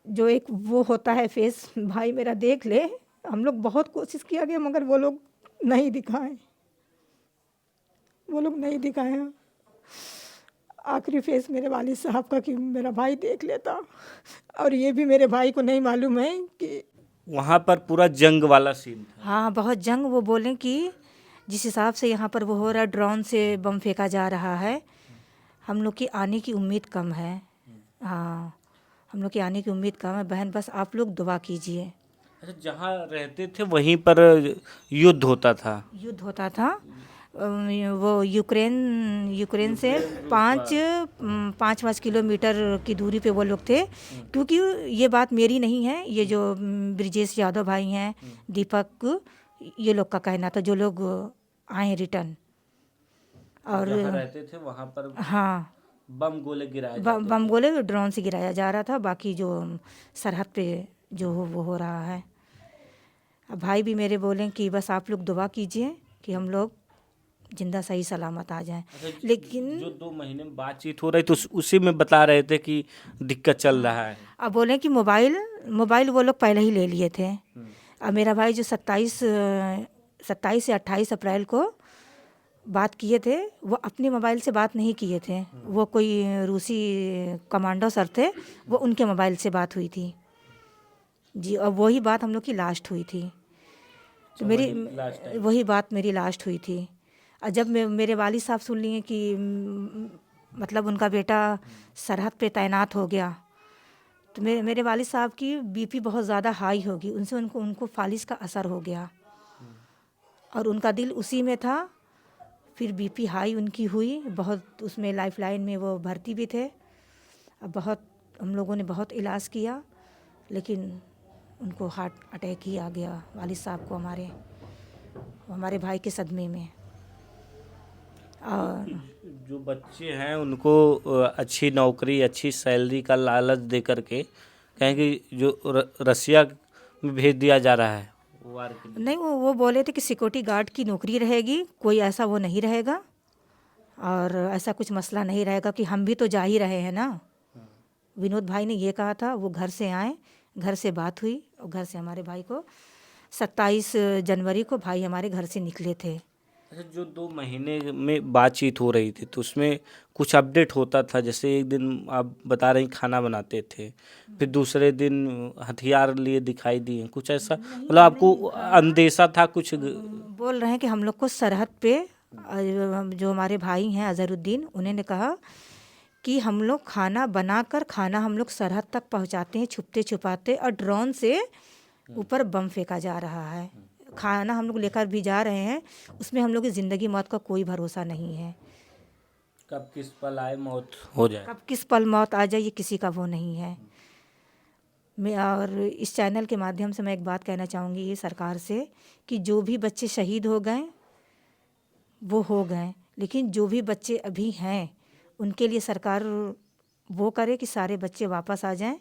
जो एक वो होता है फेस, भाई मेरा देख ले। हम लोग बहुत कोशिश किया गया मगर वो लोग नहीं दिखाए, वो लोग नहीं दिखाए हैं। आखिरी फेस मेरे वालिद साहब का कि मेरा भाई देख लेता, और ये भी मेरे भाई को नहीं मालूम है कि वहाँ पर पूरा जंग वाला सीन था। हाँ बहुत जंग। वो बोलें कि जिस हिसाब से यहाँ पर वो हो रहा है, ड्रोन से बम फेंका जा रहा है, हम लोग की आने की उम्मीद कम है। हाँ, हम लोग की आने की उम्मीद कम है। बहन बस आप लोग दुआ कीजिए। अच्छा, जहाँ रहते थे वहीं पर युद्ध होता था। युद्ध होता था। वो यूक्रेन यूक्रेन से पाँच 5-5 किलोमीटर की दूरी पे वो लोग थे। क्योंकि ये बात मेरी नहीं है, ये जो ब्रिजेश यादव भाई हैं, दीपक, ये लोग का कहना था, जो लोग आए रिटर्न। और जहाँ रहते थे वहाँ पर हाँ, बम गोले गिराए जाते बम थे। गोले ड्रोन से गिराया जा रहा था। बाकी जो सरहद पे जो वो हो रहा है। अब भाई भी मेरे बोले कि बस आप लोग दुआ कीजिए कि हम लोग जिंदा सही सलामत आ जाएं। अच्छा, लेकिन जो 2 महीने में बातचीत हो रही तो उसी में बता रहे थे कि दिक्कत चल रहा है। अब बोले कि मोबाइल मोबाइल वो लोग पहले ही ले लिए थे। अब मेरा भाई जो 27 या 28 अप्रैल को बात किए थे, वो अपने मोबाइल से बात नहीं किए थे। वो कोई रूसी कमांडो सर थे, वो उनके मोबाइल से बात हुई थी जी। और वही बात हम लोग की लास्ट हुई थी। तो मेरी वही लास्ट टाइम। वही बात मेरी लास्ट हुई थी। और जब मेरे वालिद साहब सुन लिए कि मतलब उनका बेटा सरहद पे तैनात हो गया, तो मेरे वालिद साहब की बीपी बहुत ज़्यादा हाई होगी। उनसे उनको उनको फालिज का असर हो गया, और उनका दिल उसी में था। फिर बीपी हाई उनकी हुई बहुत, उसमें लाइफलाइन में वो भर्ती भी थे। अब बहुत हम लोगों ने बहुत इलाज किया, लेकिन उनको हार्ट अटैक ही आ गया वालिद साहब को, हमारे भाई के सदमे में। तो और जो बच्चे हैं उनको अच्छी नौकरी अच्छी सैलरी का लालच दे करके कहें कि जो रसिया में भेज दिया जा रहा है वार के लिए। नहीं, वो बोले थे कि सिक्योरिटी गार्ड की नौकरी रहेगी, कोई ऐसा वो नहीं रहेगा, और ऐसा कुछ मसला नहीं रहेगा कि हम भी तो जा ही रहे हैं ना। विनोद भाई ने ये कहा था। वो घर से आए, घर से बात हुई, और घर से हमारे भाई को 27 जनवरी को भाई हमारे घर से निकले थे। अच्छा, जो 2 महीने में बातचीत हो रही थी तो उसमें कुछ अपडेट होता था, जैसे एक दिन आप बता रही खाना बनाते थे, फिर दूसरे दिन हथियार लिए दिखाई दिए, कुछ ऐसा मतलब आपको अंदेशा था कुछ बोल रहे हैं कि हम लोग को सरहद पे जो हमारे भाई हैं अजहरुद्दीन, उन्होंने कहा कि हम लोग खाना बनाकर खाना हम लोग सरहद तक पहुंचाते हैं छुपते छुपाते, और ड्रोन से ऊपर बम फेंका जा रहा है। खाना हम लोग लेकर भी जा रहे हैं, उसमें हम लोग की ज़िंदगी मौत का कोई भरोसा नहीं है। कब किस पल आए मौत हो जाए। कब किस पल मौत आ जाए, ये किसी का वो नहीं है। मैं और इस चैनल के माध्यम से मैं एक बात कहना चाहूँगी ये सरकार से, कि जो भी बच्चे शहीद हो गए वो हो गए, लेकिन जो भी बच्चे अभी हैं उनके लिए सरकार वो करे कि सारे बच्चे वापस आ जाएं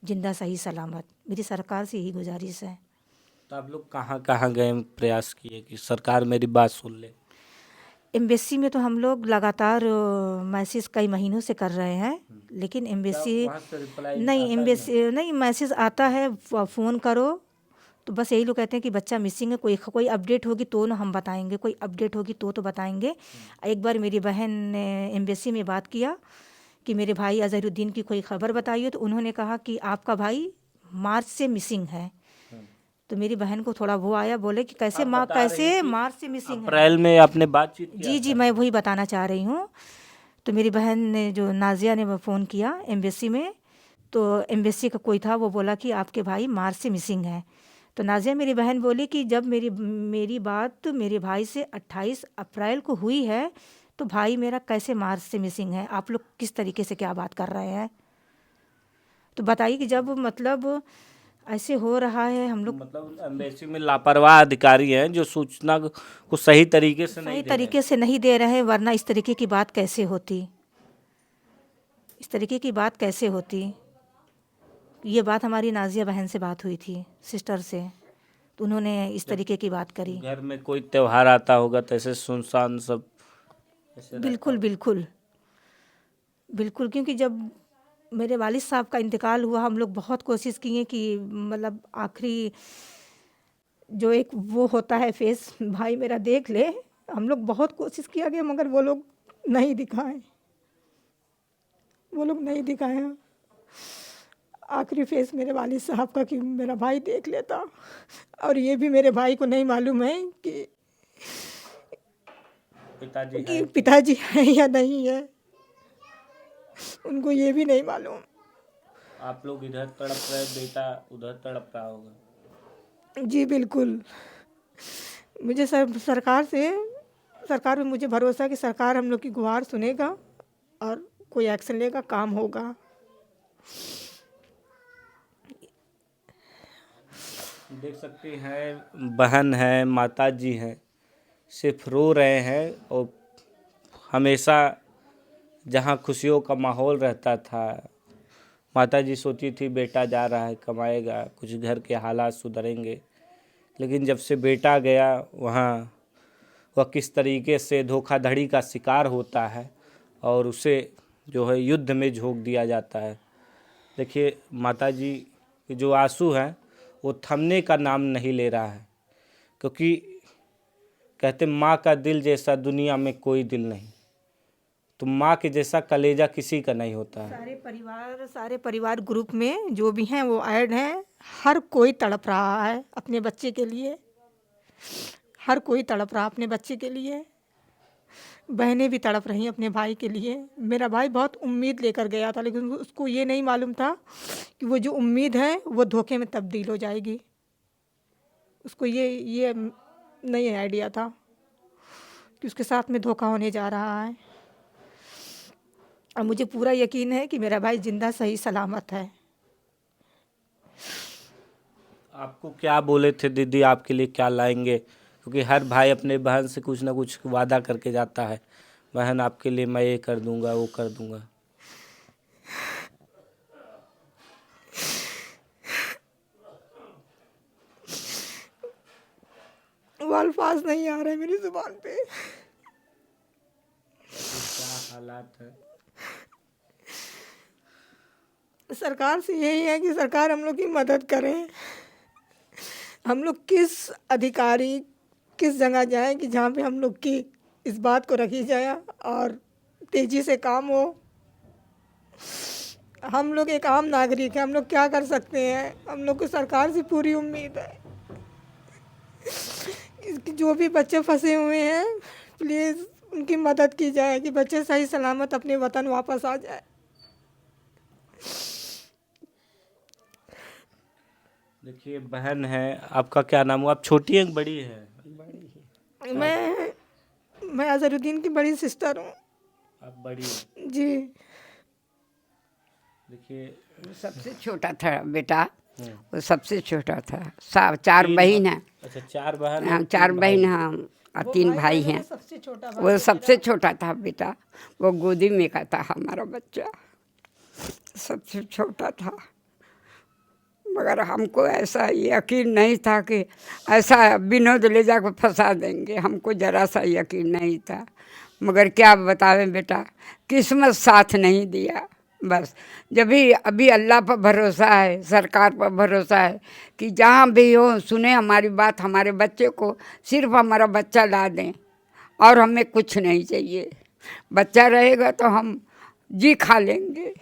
जिंदा सही सलामत। मेरी सरकार से यही गुजारिश है। तो आप लोग कहाँ कहाँ गए, प्रयास किए कि सरकार मेरी बात सुन ले। एम्बेसी में तो हम लोग लगातार मैसेज कई महीनों से कर रहे हैं, लेकिन क्या एम्बेसी वहाँ से रिप्लाई नहीं, आता नहीं। एम्बेसी नहीं, मैसेज आता है, फ़ोन करो तो बस यही लोग कहते हैं कि बच्चा मिसिंग है, कोई कोई अपडेट होगी तो ना हम बताएंगे, कोई अपडेट होगी तो बताएंगे। एक बार मेरी बहन ने एम्बेसी में बात किया कि मेरे भाई अजहरुद्दीन की कोई खबर बताइए, तो उन्होंने कहा कि आपका भाई मार्च से मिसिंग है। तो मेरी बहन को थोड़ा वो आया, बोले कि आप बता रही कैसे कि मार्च से मिसिंग है। अप्रैल में आपने बातचीत किया जी जी, था। मैं वही बताना चाह रही हूँ। तो मेरी बहन ने जो नाजिया ने वो फ़ोन किया एम्बेसी में, तो एम्बेसी का कोई था, वो बोला कि आपके भाई मार्च से मिसिंग है। तो नाजिया मेरी बहन बोली कि जब मेरी मेरी बात मेरे भाई से 28 अप्रैल को हुई है, तो भाई मेरा कैसे मार्च से मिसिंग है? आप लोग किस तरीके से क्या बात कर रहे हैं? तो बताइए कि जब मतलब ऐसे हो रहा है, हम लोग मतलब एम्बेसी में लापरवाह अधिकारी हैं जो सूचना को सही तरीके से सही नहीं दे रहे हैं। तरीके से नहीं दे रहे हैं, वरना इस तरीके की बात कैसे होती? इस तरीके की बात कैसे होती? ये बात हमारी नाजिया बहन से बात हुई थी, सिस्टर से, तो उन्होंने इस जब तरीके की बात करी। घर में कोई त्योहार आता होगा तो ऐसे सुनसान सब ऐसे रहता बिल्कुल होगा। बिल्कुल बिल्कुल, क्योंकि जब मेरे वालिद साहब का इंतकाल हुआ, हम लोग बहुत कोशिश किए कि मतलब आखिरी जो एक वो होता है फेस भाई मेरा देख ले। हम लोग बहुत कोशिश किया गया मगर वो लोग नहीं दिखाए, वो लोग नहीं दिखाए हैं आखिरी फेस मेरे वालिद साहब का कि मेरा भाई देख लेता। और ये भी मेरे भाई को नहीं मालूम है कि पिताजी हैं? पिताजी है या नहीं है, उनको ये भी नहीं मालूम। आप लोग इधर तड़प रहे, बेटा उधर तड़प रहा होगा। जी बिल्कुल। मुझे सरकार पे मुझे भरोसा है कि सरकार हम लोग की गुहार सुनेगा और कोई एक्शन लेगा, काम होगा। देख सकते हैं बहन है, माता जी हैं, सिर्फ रो रहे हैं। और हमेशा जहाँ खुशियों का माहौल रहता था, माता जी सोची थी बेटा जा रहा है कमाएगा, कुछ घर के हालात सुधरेंगे। लेकिन जब से बेटा गया, वहाँ वह किस तरीके से धोखाधड़ी का शिकार होता है और उसे जो है युद्ध में झोंक दिया जाता है। देखिए माता जी के जो आंसू हैं वो थमने का नाम नहीं ले रहा है, क्योंकि कहते माँ का दिल जैसा दुनिया में कोई दिल नहीं। तो माँ के जैसा कलेजा किसी का नहीं होता है। सारे परिवार ग्रुप में जो भी हैं वो ऐड हैं। हर कोई तड़प रहा है अपने बच्चे के लिए, हर कोई तड़प रहा अपने बच्चे के लिए। बहनें भी तड़प रही अपने भाई के लिए। मेरा भाई बहुत उम्मीद लेकर गया था, लेकिन उसको ये नहीं मालूम था कि वो जो उम्मीद है वो धोखे में तब्दील हो जाएगी। उसको ये नहीं आइडिया था कि उसके साथ में धोखा होने जा रहा है। और मुझे पूरा यकीन है कि मेरा भाई जिंदा सही सलामत है। आपको क्या बोले थे दीदी, आपके लिए क्या लाएंगे? क्योंकि हर भाई अपने बहन से कुछ ना कुछ वादा करके जाता है, बहन आपके लिए मैं ये कर दूंगा, वो कर दूंगा। वो अल्फाज नहीं आ रहे मेरी जुबान पे। क्या हालात है? सरकार से यही है कि सरकार हम लोग की मदद करे। हम लोग किस जगह जाएं कि जहाँ पे हम लोग की इस बात को रखी जाए और तेजी से काम हो। हम लोग एक आम नागरिक हैं, हम लोग क्या कर सकते हैं? हम लोग को सरकार से पूरी उम्मीद है कि जो भी बच्चे फंसे हुए हैं प्लीज़ उनकी मदद की जाए कि बच्चे सही सलामत अपने वतन वापस आ जाए। देखिए बहन है, आपका क्या नाम हुआ? आप छोटी हैं कि बड़ी है? मैं अजहरुद्दीन की बड़ी सिस्टर हूँ। आप बड़ी हैं। जी। देखिए वो सबसे छोटा था बेटा, वो सबसे छोटा था। चार तीन बहन हैं। अच्छा, 4 बहन हाँ, हैं, 4 3 बहन भाई। हैं और 3 भाई हैं। सबसे छोटा वो सबसे छोटा था बेटा, वो गोदी में का था हमारा बच्चा, सबसे छोटा था। मगर हमको ऐसा यकीन नहीं था कि ऐसा विनोद ले जाकर फंसा देंगे, हमको ज़रा सा यकीन नहीं था। मगर क्या बतावें बेटा, किस्मत साथ नहीं दिया। बस जब भी अभी अल्लाह पर भरोसा है, सरकार पर भरोसा है कि जहाँ भी हो सुने हमारी बात, हमारे बच्चे को सिर्फ हमारा बच्चा ला दें और हमें कुछ नहीं चाहिए। बच्चा रहेगा तो हम जी खा लेंगे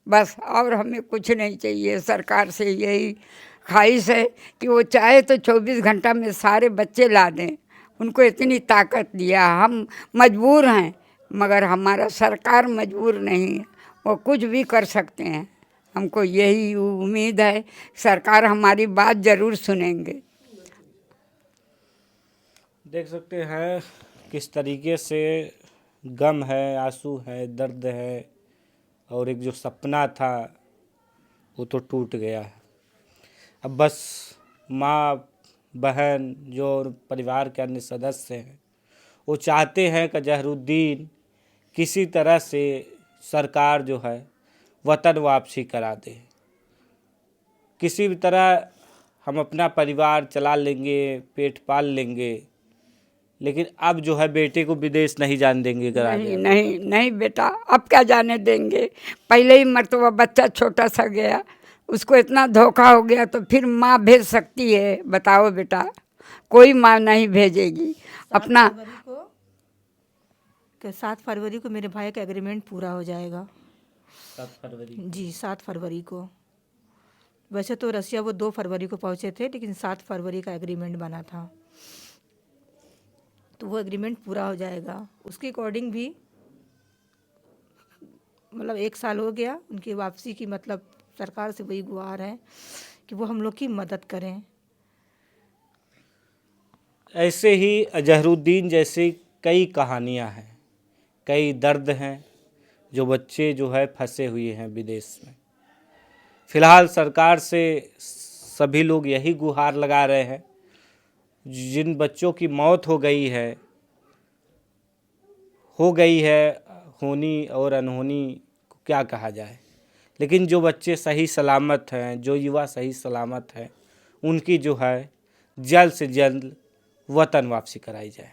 बस, और हमें कुछ नहीं चाहिए। सरकार से यही ख्वाहिश है कि वो चाहे तो 24 घंटा में सारे बच्चे ला दें, उनको इतनी ताकत दिया। हम मजबूर हैं मगर हमारा सरकार मजबूर नहीं है, वो कुछ भी कर सकते हैं। हमको यही उम्मीद है सरकार हमारी बात ज़रूर सुनेंगे। देख सकते हैं किस तरीके से गम है, आंसू है, दर्द है, और एक जो सपना था वो तो टूट गया है। अब बस माँ, बहन, जो परिवार के अन्य सदस्य हैं, वो चाहते हैं कि अजहरुद्दीन किसी तरह से सरकार जो है वतन वापसी करा दे। किसी भी तरह हम अपना परिवार चला लेंगे, पेट पाल लेंगे, लेकिन अब जो है बेटे को विदेश नहीं जाने देंगे अगर आ नहीं गया। नहीं नहीं बेटा, अब क्या जाने देंगे। पहले ही मरतबा बच्चा छोटा सा गया, उसको इतना धोखा हो गया, तो फिर माँ भेज सकती है? बताओ बेटा, कोई माँ नहीं भेजेगी अपना। 7 फरवरी को मेरे भाई का एग्रीमेंट पूरा हो जाएगा। 7 फरवरी जी 7 फरवरी को। वैसे तो रसिया वो 2 फरवरी को पहुंचे थे, लेकिन 7 फरवरी का एग्रीमेंट बना था, तो वो एग्रीमेंट पूरा हो जाएगा। उसके अकॉर्डिंग भी मतलब 1 साल हो गया उनकी वापसी की, मतलब सरकार से वही गुहार है कि वो हम लोग की मदद करें। ऐसे ही अजहरुद्दीन जैसे कई कहानियां हैं, कई दर्द हैं, जो बच्चे जो है फंसे हुए हैं विदेश में। फिलहाल सरकार से सभी लोग यही गुहार लगा रहे हैं, जिन बच्चों की मौत हो गई है होनी और अनहोनी को क्या कहा जाए, लेकिन जो बच्चे सही सलामत हैं, जो युवा सही सलामत हैं, उनकी जो है जल्द से जल्द वतन वापसी कराई जाए।